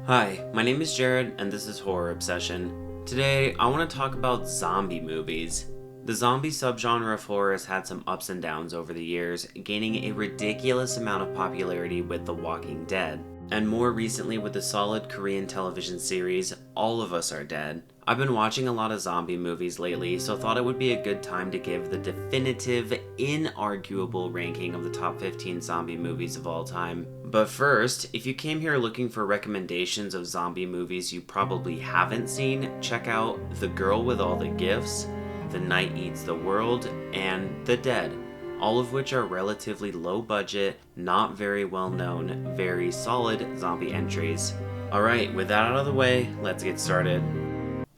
Hi, my name is Jared, and this is Horror Obsession. Today, I want to talk about zombie movies. The zombie subgenre of horror has had some ups and downs over the years, gaining a ridiculous amount of popularity with The Walking Dead, and more recently with the solid Korean television series All of Us Are Dead. I've been watching a lot of zombie movies lately, so thought it would be a good time to give the definitive, inarguable ranking of the top 15 zombie movies of all time. But first, if you came here looking for recommendations of zombie movies you probably haven't seen, check out The Girl with All the Gifts, The Night Eats the World, and The Dead, all of which are relatively low budget, not very well known, very solid zombie entries. Alright, with that out of the way, let's get started.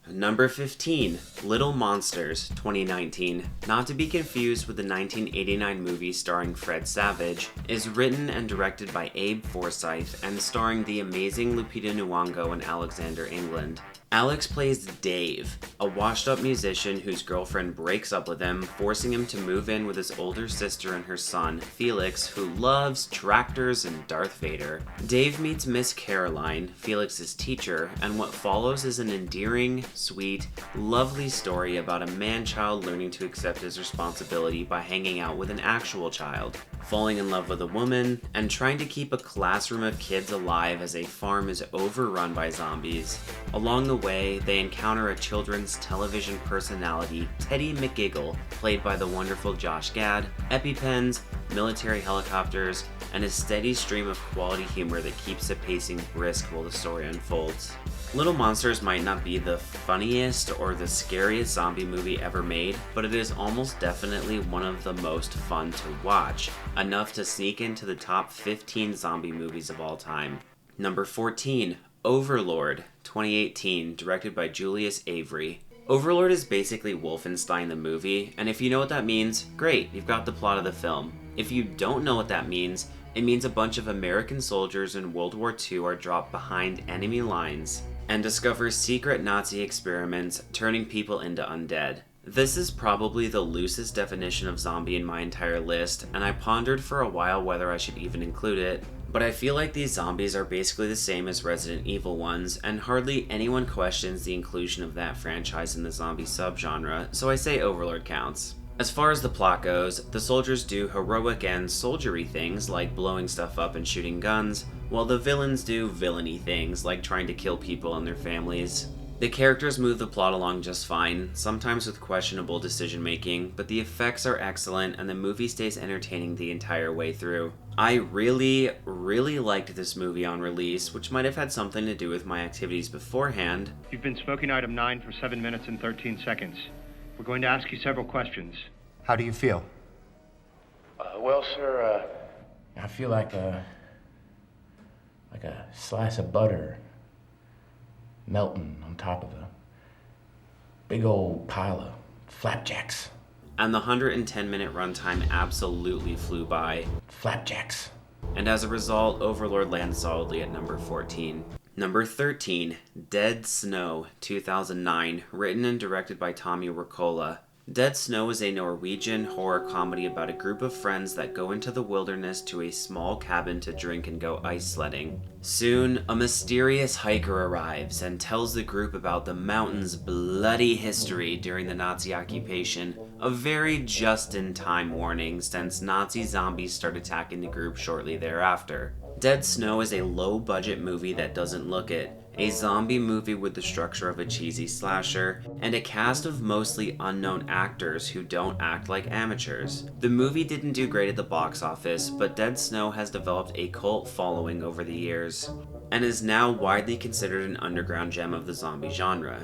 Number 15, Little Monsters, 2019, not to be confused with the 1989 movie starring Fred Savage, is written and directed by Abe Forsyth and starring the amazing Lupita Nyong'o and Alexander England. Alex plays Dave, a washed-up musician whose girlfriend breaks up with him, forcing him to move in with his older sister and her son, Felix, who loves tractors and Darth Vader. Dave meets Miss Caroline, Felix's teacher, and what follows is an endearing, sweet, lovely story about a man-child learning to accept his responsibility by hanging out with an actual child, falling in love with a woman, and trying to keep a classroom of kids alive as a farm is overrun by zombies. Along the way, they encounter a children's television personality, Teddy McGiggle, played by the wonderful Josh Gad, EpiPens, military helicopters, and a steady stream of quality humor that keeps the pacing brisk while the story unfolds. Little Monsters might not be the funniest or the scariest zombie movie ever made, but it is almost definitely one of the most fun to watch, enough to sneak into the top 15 zombie movies of all time. Number 14, Overlord, 2018, directed by Julius Avery. Overlord is basically Wolfenstein the movie, and if you know what that means, great, you've got the plot of the film. If you don't know what that means, it means a bunch of American soldiers in World War II are dropped behind enemy lines and discover secret Nazi experiments turning people into undead. This is probably the loosest definition of zombie in my entire list, and I pondered for a while whether I should even include it, but I feel like these zombies are basically the same as Resident Evil ones, and hardly anyone questions the inclusion of that franchise in the zombie subgenre, so I say Overlord counts. As far as the plot goes, the soldiers do heroic and soldiery things like blowing stuff up and shooting guns, while the villains do villainy things like trying to kill people and their families. The characters move the plot along just fine, sometimes with questionable decision making, but the effects are excellent and the movie stays entertaining the entire way through. I really liked this movie on release, which might have had something to do with my activities beforehand. You've been smoking item 9 for 7 minutes and 13 seconds. We're going to ask you several questions. How do you feel? Well, sir, I feel like a slice of butter melting on top of a big old pile of flapjacks. And the 110-minute runtime absolutely flew by. Flapjacks. And as a result, Overlord lands solidly at number 14. Number 13, Dead Snow, 2009, written and directed by Tommy Wirkola. Dead Snow is a Norwegian horror comedy about a group of friends that go into the wilderness to a small cabin to drink and go ice sledding. Soon, a mysterious hiker arrives and tells the group about the mountain's bloody history during the Nazi occupation, a very just-in-time warning since Nazi zombies start attacking the group shortly thereafter. Dead Snow is a low-budget movie that doesn't look it, a zombie movie with the structure of a cheesy slasher, and a cast of mostly unknown actors who don't act like amateurs. The movie didn't do great at the box office, but Dead Snow has developed a cult following over the years, and is now widely considered an underground gem of the zombie genre.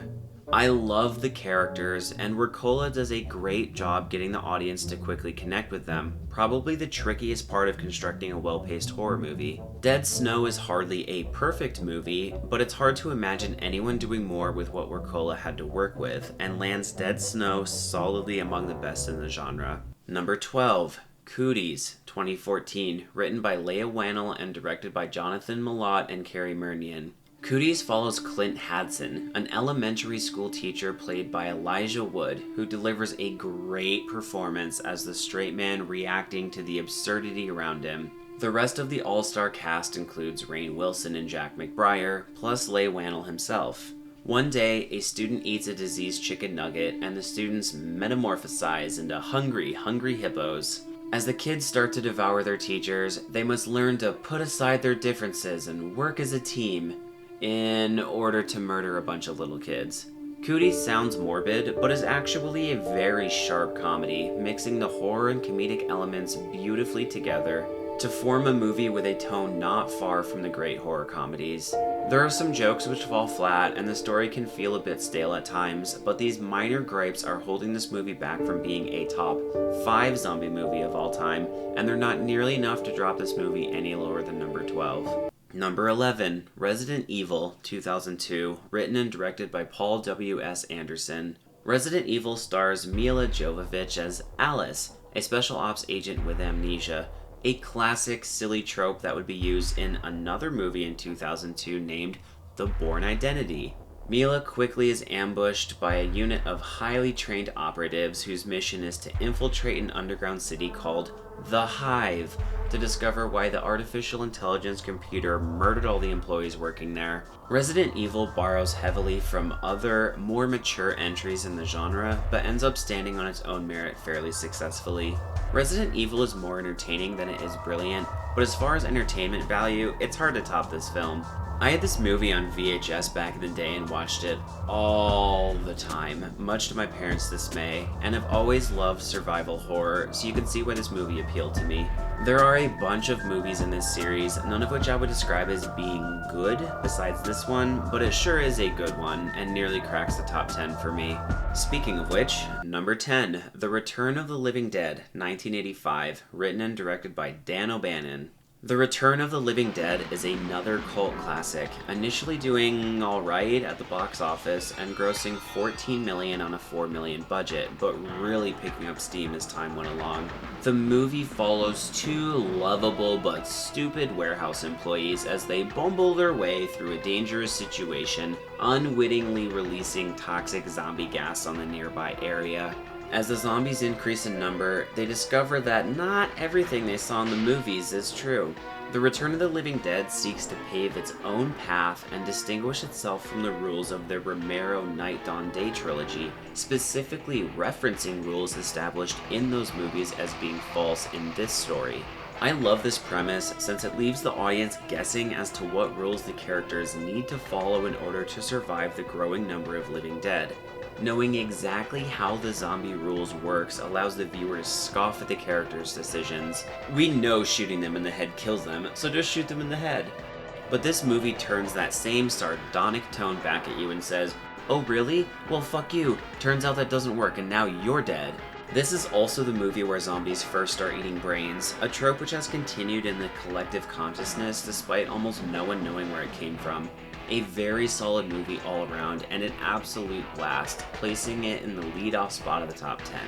I love the characters, and Wirkola does a great job getting the audience to quickly connect with them, probably the trickiest part of constructing a well-paced horror movie. Dead Snow is hardly a perfect movie, but it's hard to imagine anyone doing more with what Wirkola had to work with, and lands Dead Snow solidly among the best in the genre. Number 12, Cooties, 2014, written by Leah Whannell and directed by Jonathan Milott and Carey Murnian. Cooties follows Clint Hadson, an elementary school teacher played by Elijah Wood, who delivers a great performance as the straight man reacting to the absurdity around him. The rest of the all-star cast includes Rainn Wilson and Jack McBrayer, plus Leigh Whannell himself. One day, a student eats a diseased chicken nugget, and the students metamorphosize into hungry hippos. As the kids start to devour their teachers, they must learn to put aside their differences and work as a team in order to murder a bunch of little kids. Cooties sounds morbid, but is actually a very sharp comedy, mixing the horror and comedic elements beautifully together to form a movie with a tone not far from the great horror comedies. There are some jokes which fall flat, and the story can feel a bit stale at times, but these minor gripes are holding this movie back from being a top 5 zombie movie of all time, and they're not nearly enough to drop this movie any lower than number 12. Number 11, Resident Evil 2002, written and directed by Paul W.S. Anderson. Resident Evil stars Milla Jovovich as Alice, a special ops agent with amnesia, a classic silly trope that would be used in another movie in 2002 named The Bourne Identity. Milla quickly is ambushed by a unit of highly trained operatives whose mission is to infiltrate an underground city called The Hive to discover why the artificial intelligence computer murdered all the employees working there. Resident Evil borrows heavily from other, more mature entries in the genre, but ends up standing on its own merit fairly successfully. Resident Evil is more entertaining than it is brilliant, but as far as entertainment value, it's hard to top this film. I had this movie on VHS back in the day and watched it all the time, much to my parents' dismay, and have always loved survival horror, so you can see why this movie appealed to me. There are a bunch of movies in this series, none of which I would describe as being good, besides this one, but it sure is a good one, and nearly cracks the top 10 for me. Speaking of which, number 10, The Return of the Living Dead, 1985, written and directed by Dan O'Bannon. The Return of the Living Dead is another cult classic, initially doing alright at the box office and grossing $14 million on a $4 million budget, but really picking up steam as time went along. The movie follows 2 lovable but stupid warehouse employees as they bumble their way through a dangerous situation, unwittingly releasing toxic zombie gas on the nearby area. As the zombies increase in number, they discover that not everything they saw in the movies is true. The Return of the Living Dead seeks to pave its own path and distinguish itself from the rules of the Romero Night Dawn Day trilogy, specifically referencing rules established in those movies as being false in this story. I love this premise since it leaves the audience guessing as to what rules the characters need to follow in order to survive the growing number of living dead. Knowing exactly how the zombie rules works allows the viewer to scoff at the characters' decisions. We know shooting them in the head kills them, so just shoot them in the head. But this movie turns that same sardonic tone back at you and says, "Oh really? Well fuck you. Turns out that doesn't work and now you're dead." This is also the movie where zombies first start eating brains, a trope which has continued in the collective consciousness despite almost no one knowing where it came from. A very solid movie all around and an absolute blast, placing it in the lead-off spot of the top 10.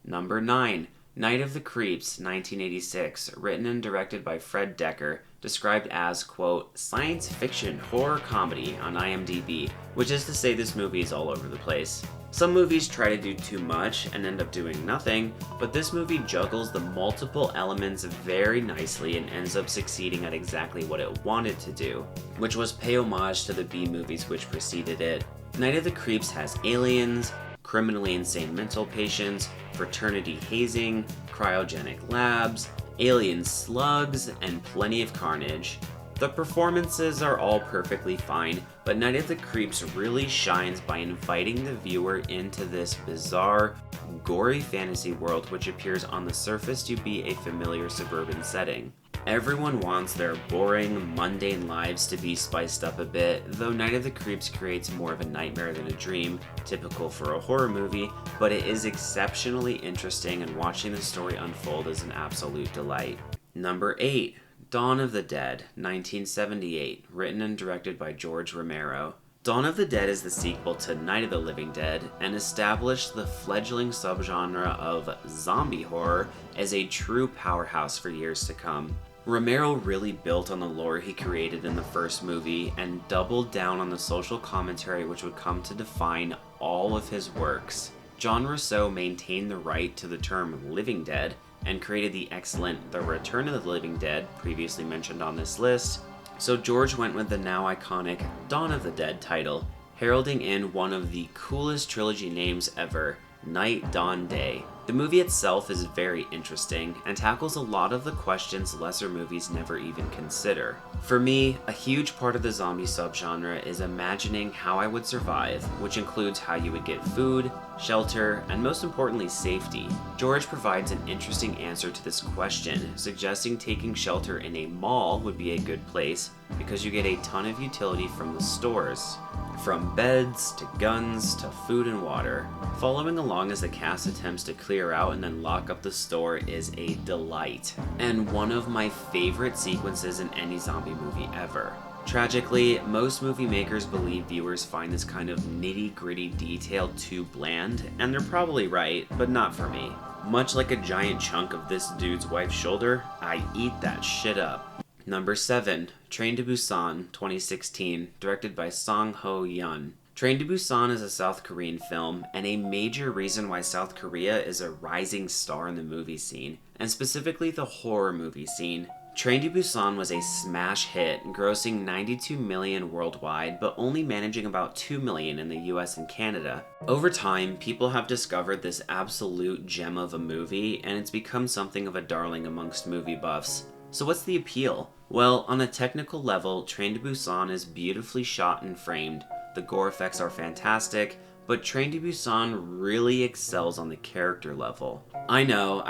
Number 9, Night of the Creeps, 1986, written and directed by Fred Decker, described as, quote, science fiction horror comedy on IMDb, which is to say this movie is all over the place. Some movies try to do too much and end up doing nothing, but this movie juggles the multiple elements very nicely and ends up succeeding at exactly what it wanted to do, which was pay homage to the B movies which preceded it. Night of the Creeps has aliens, criminally insane mental patients, fraternity hazing, cryogenic labs, alien slugs, and plenty of carnage. The performances are all perfectly fine, but Night of the Creeps really shines by inviting the viewer into this bizarre, gory fantasy world which appears on the surface to be a familiar suburban setting. Everyone wants their boring, mundane lives to be spiced up a bit, though Night of the Creeps creates more of a nightmare than a dream, typical for a horror movie, but it is exceptionally interesting and watching the story unfold is an absolute delight. Number 8. Dawn of the Dead, 1978, written and directed by George Romero. Dawn of the Dead is the sequel to Night of the Living Dead and established the fledgling subgenre of zombie horror as a true powerhouse for years to come. Romero really built on the lore he created in the first movie and doubled down on the social commentary which would come to define all of his works. Jean Rousseau maintained the right to the term Living Dead, and created the excellent The Return of the Living Dead, previously mentioned on this list. So George went with the now iconic Dawn of the Dead title, heralding in one of the coolest trilogy names ever, Night, Dawn, Day. The movie itself is very interesting and tackles a lot of the questions lesser movies never even consider. For me, a huge part of the zombie subgenre is imagining how I would survive, which includes how you would get food, shelter, and most importantly, safety. George provides an interesting answer to this question, suggesting taking shelter in a mall would be a good place because you get a ton of utility from the stores. From beds, to guns, to food and water. Following along as the cast attempts to clear out and then lock up the store is a delight, and one of my favorite sequences in any zombie movie ever. Tragically, most movie makers believe viewers find this kind of nitty-gritty detail too bland, and they're probably right, but not for me. Much like a giant chunk of this dude's wife's shoulder, I eat that shit up. Number 7, Train to Busan, 2016, directed by Song Ho-yeon. Train to Busan is a South Korean film, and a major reason why South Korea is a rising star in the movie scene, and specifically the horror movie scene. Train to Busan was a smash hit, grossing $92 million worldwide, but only managing about $2 million in the US and Canada. Over time, people have discovered this absolute gem of a movie, and it's become something of a darling amongst movie buffs. So what's the appeal? Well, on a technical level, Train to Busan is beautifully shot and framed, the gore effects are fantastic, but Train to Busan really excels on the character level. I know,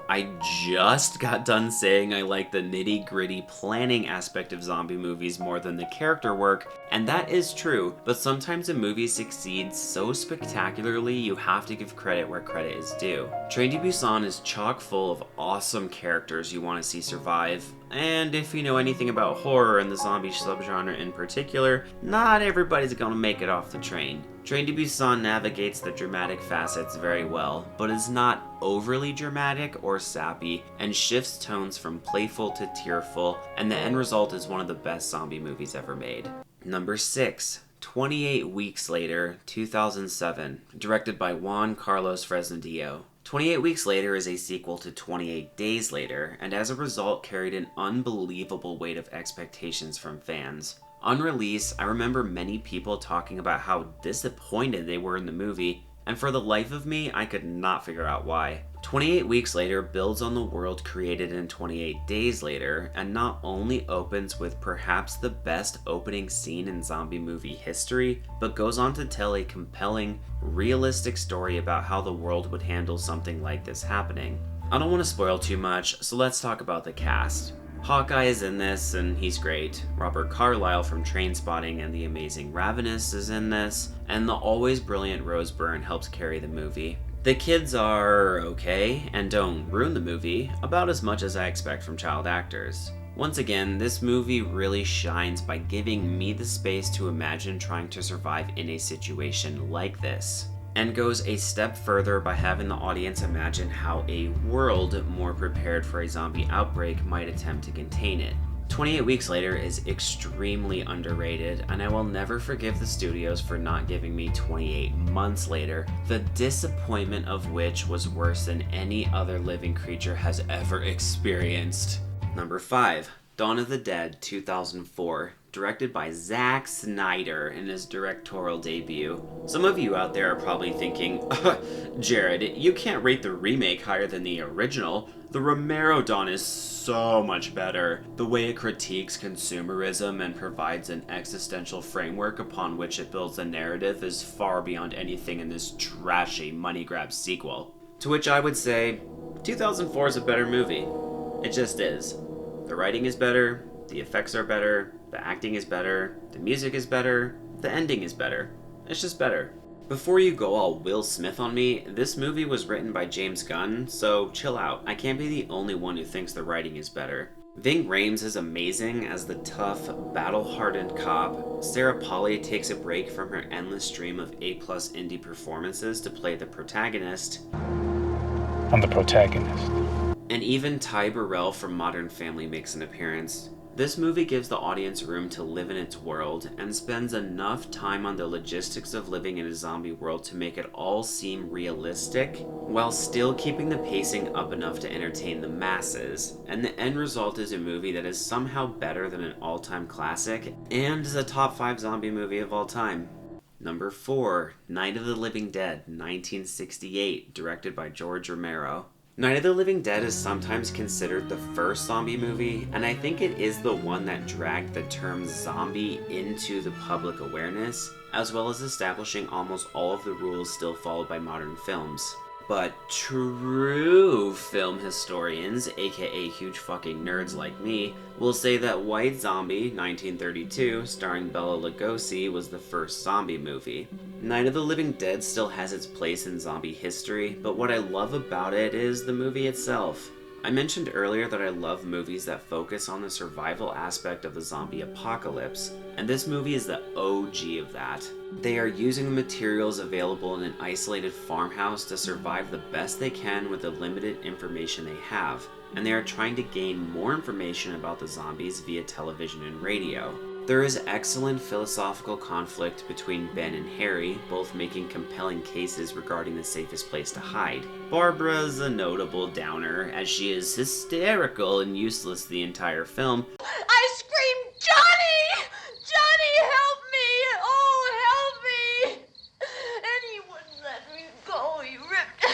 I just got done saying I like the nitty-gritty planning aspect of zombie movies more than the character work, and that is true, but sometimes a movie succeeds so spectacularly you have to give credit where credit is due. Train to Busan is chock full of awesome characters you want to see survive, and if you know anything about horror and the zombie subgenre in particular, not everybody's gonna make it off the train. Train to Busan navigates the dramatic facets very well, but is not overly dramatic or sappy, and shifts tones from playful to tearful, and the end result is one of the best zombie movies ever made. Number 6, 28 Weeks Later, 2007, directed by Juan Carlos Fresnadillo. 28 Weeks Later is a sequel to 28 Days Later, and as a result carried an unbelievable weight of expectations from fans. On release, I remember many people talking about how disappointed they were in the movie, and for the life of me, I could not figure out why. 28 Weeks Later builds on the world created in 28 Days Later, and not only opens with perhaps the best opening scene in zombie movie history, but goes on to tell a compelling, realistic story about how the world would handle something like this happening. I don't want to spoil too much, so let's talk about the cast. Hawkeye is in this, and he's great. Robert Carlyle from Trainspotting and The Amazing Ravenous is in this, and the always brilliant Rose Byrne helps carry the movie. The kids are okay, and don't ruin the movie, about as much as I expect from child actors. Once again, this movie really shines by giving me the space to imagine trying to survive in a situation like this, and goes a step further by having the audience imagine how a world more prepared for a zombie outbreak might attempt to contain it. 28 Weeks Later is extremely underrated, and I will never forgive the studios for not giving me 28 Months Later, the disappointment of which was worse than any other living creature has ever experienced. Number 5, Dawn of the Dead, 2004. Directed by Zack Snyder in his directorial debut. Some of you out there are probably thinking, Jared, you can't rate the remake higher than the original. The Romero Dawn is so much better. The way it critiques consumerism and provides an existential framework upon which it builds a narrative is far beyond anything in this trashy money grab sequel. To which I would say, 2004 is a better movie. It just is. The writing is better, the effects are better, the acting is better, the music is better, the ending is better. It's just better. Before you go all Will Smith on me, this movie was written by James Gunn, so chill out. I can't be the only one who thinks the writing is better. Ving Rhames is amazing as the tough, battle-hardened cop. Sarah Polley takes a break from her endless stream of A+ indie performances to play the protagonist. I'm the protagonist. And even Ty Burrell from Modern Family makes an appearance. This movie gives the audience room to live in its world and spends enough time on the logistics of living in a zombie world to make it all seem realistic, while still keeping the pacing up enough to entertain the masses. And the end result is a movie that is somehow better than an all-time classic, and is a top 5 zombie movie of all time. Number 4, Night of the Living Dead, 1968, directed by George Romero. Night of the Living Dead is sometimes considered the first zombie movie, and I think it is the one that dragged the term zombie into the public awareness, as well as establishing almost all of the rules still followed by modern films. But true film historians, aka huge fucking nerds like me, will say that White Zombie, 1932, starring Bela Lugosi, was the first zombie movie. Night of the Living Dead still has its place in zombie history, but what I love about it is the movie itself. I mentioned earlier that I love movies that focus on the survival aspect of the zombie apocalypse, and this movie is the OG of that. They are using the materials available in an isolated farmhouse to survive the best they can with the limited information they have, and they are trying to gain more information about the zombies via television and radio. There is excellent philosophical conflict between Ben and Harry, both making compelling cases regarding the safest place to hide. Barbara's a notable downer, as she is hysterical and useless the entire film. I screamed, "Johnny! Johnny, help me! Oh, help me!" And he wouldn't let me go. He ripped.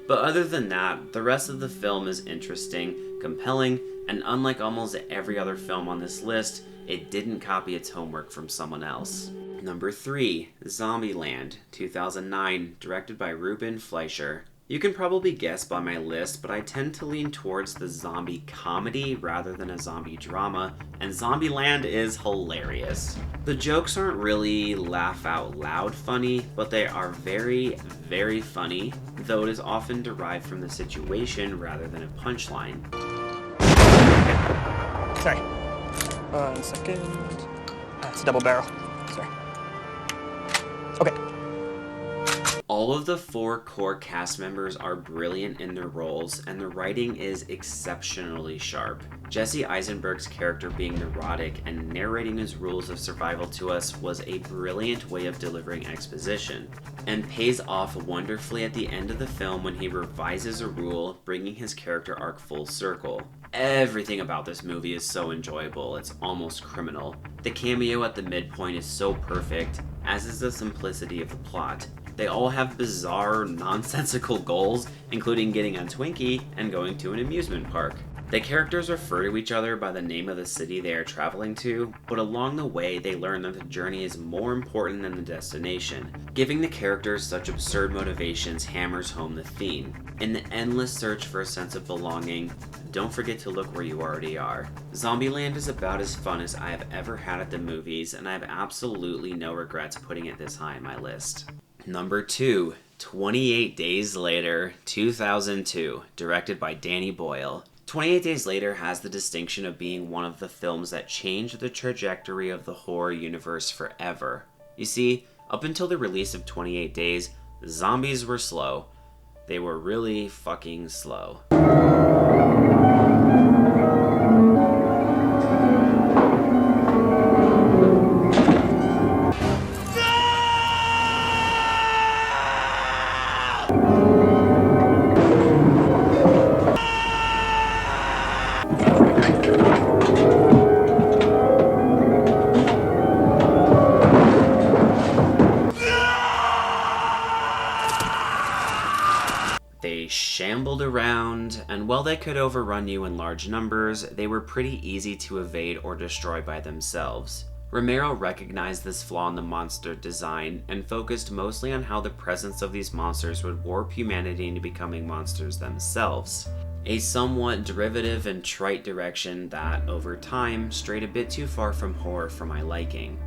But other than that, the rest of the film is interesting, compelling, and unlike almost every other film on this list, it didn't copy its homework from someone else. Number 3, Zombieland, 2009, directed by Ruben Fleischer. You can probably guess by my list, but I tend to lean towards the zombie comedy rather than a zombie drama, and Zombieland is hilarious. The jokes aren't really laugh out loud funny, but they are very, very funny, though it is often derived from the situation rather than a punchline. Sorry. 1 second. It's a double barrel. Sorry. Okay. All of the 4 core cast members are brilliant in their roles, and the writing is exceptionally sharp. Jesse Eisenberg's character being neurotic and narrating his rules of survival to us was a brilliant way of delivering exposition, and pays off wonderfully at the end of the film when he revises a rule, bringing his character arc full circle. Everything about this movie is so enjoyable, it's almost criminal. The cameo at the midpoint is so perfect, as is the simplicity of the plot. They all have bizarre, nonsensical goals, including getting a Twinkie and going to an amusement park. The characters refer to each other by the name of the city they are traveling to, but along the way they learn that the journey is more important than the destination. Giving the characters such absurd motivations hammers home the theme. In the endless search for a sense of belonging, don't forget to look where you already are. Zombieland is about as fun as I have ever had at the movies, and I have absolutely no regrets putting it this high on my list. Number 2, 28 Days Later, 2002, directed by Danny Boyle. 28 Days Later has the distinction of being one of the films that changed the trajectory of the horror universe forever. You see, up until the release of 28 Days, zombies were slow. They were really fucking slow. They shambled around, and while they could overrun you in large numbers, they were pretty easy to evade or destroy by themselves. Romero recognized this flaw in the monster design and focused mostly on how the presence of these monsters would warp humanity into becoming monsters themselves. A somewhat derivative and trite direction that, over time, strayed a bit too far from horror for my liking.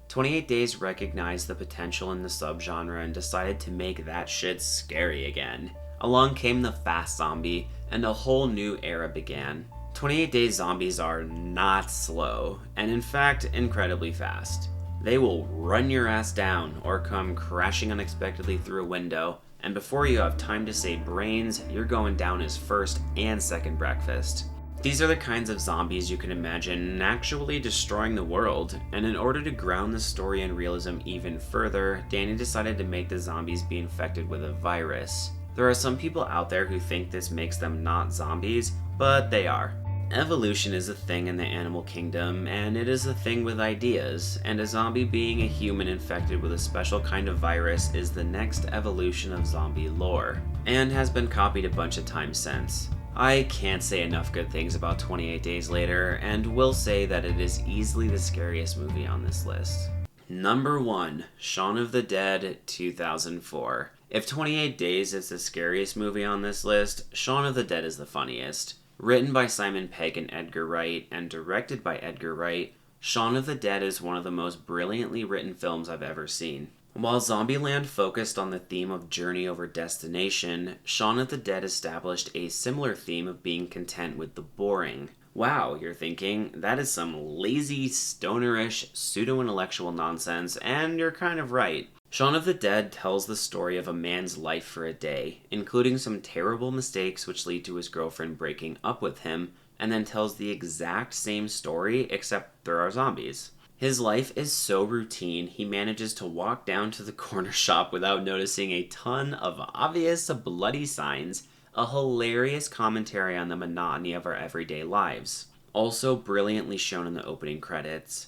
28 Days recognized the potential in the subgenre and decided to make that shit scary again. Along came the fast zombie, and a whole new era began. 28 Days zombies are not slow, and in fact, incredibly fast. They will run your ass down or come crashing unexpectedly through a window, and before you have time to say brains, you're going down as first and second breakfast. These are the kinds of zombies you can imagine actually destroying the world, and in order to ground the story and realism even further, Danny decided to make the zombies be infected with a virus. There are some people out there who think this makes them not zombies, but they are. Evolution is a thing in the animal kingdom, and it is a thing with ideas, and a zombie being a human infected with a special kind of virus is the next evolution of zombie lore, and has been copied a bunch of times since. I can't say enough good things about 28 Days Later, and will say that it is easily the scariest movie on this list. Number 1, Shaun of the Dead, 2004. If 28 Days is the scariest movie on this list, Shaun of the Dead is the funniest. Written by Simon Pegg and Edgar Wright, and directed by Edgar Wright, Shaun of the Dead is one of the most brilliantly written films I've ever seen. While Zombieland focused on the theme of journey over destination, Shaun of the Dead established a similar theme of being content with the boring. Wow, you're thinking, that is some lazy, stonerish, pseudo-intellectual nonsense, and you're kind of right. Shaun of the Dead tells the story of a man's life for a day, including some terrible mistakes which lead to his girlfriend breaking up with him, and then tells the exact same story except there are zombies. His life is so routine, he manages to walk down to the corner shop without noticing a ton of obvious bloody signs, a hilarious commentary on the monotony of our everyday lives. Also brilliantly shown in the opening credits.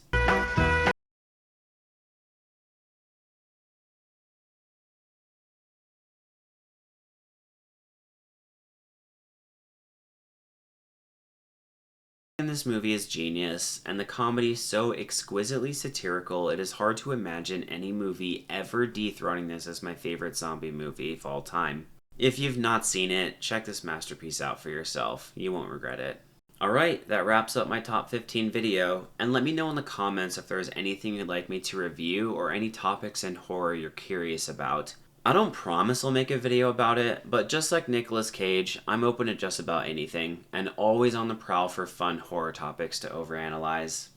In this movie is genius, and the comedy so exquisitely satirical it is hard to imagine any movie ever dethroning this as my favorite zombie movie of all time. If you've not seen it, check this masterpiece out for yourself. You won't regret it. Alright, that wraps up my top 15 video, and let me know in the comments if there's anything you'd like me to review or any topics in horror you're curious about. I don't promise I'll make a video about it, but just like Nicolas Cage, I'm open to just about anything, and always on the prowl for fun horror topics to overanalyze.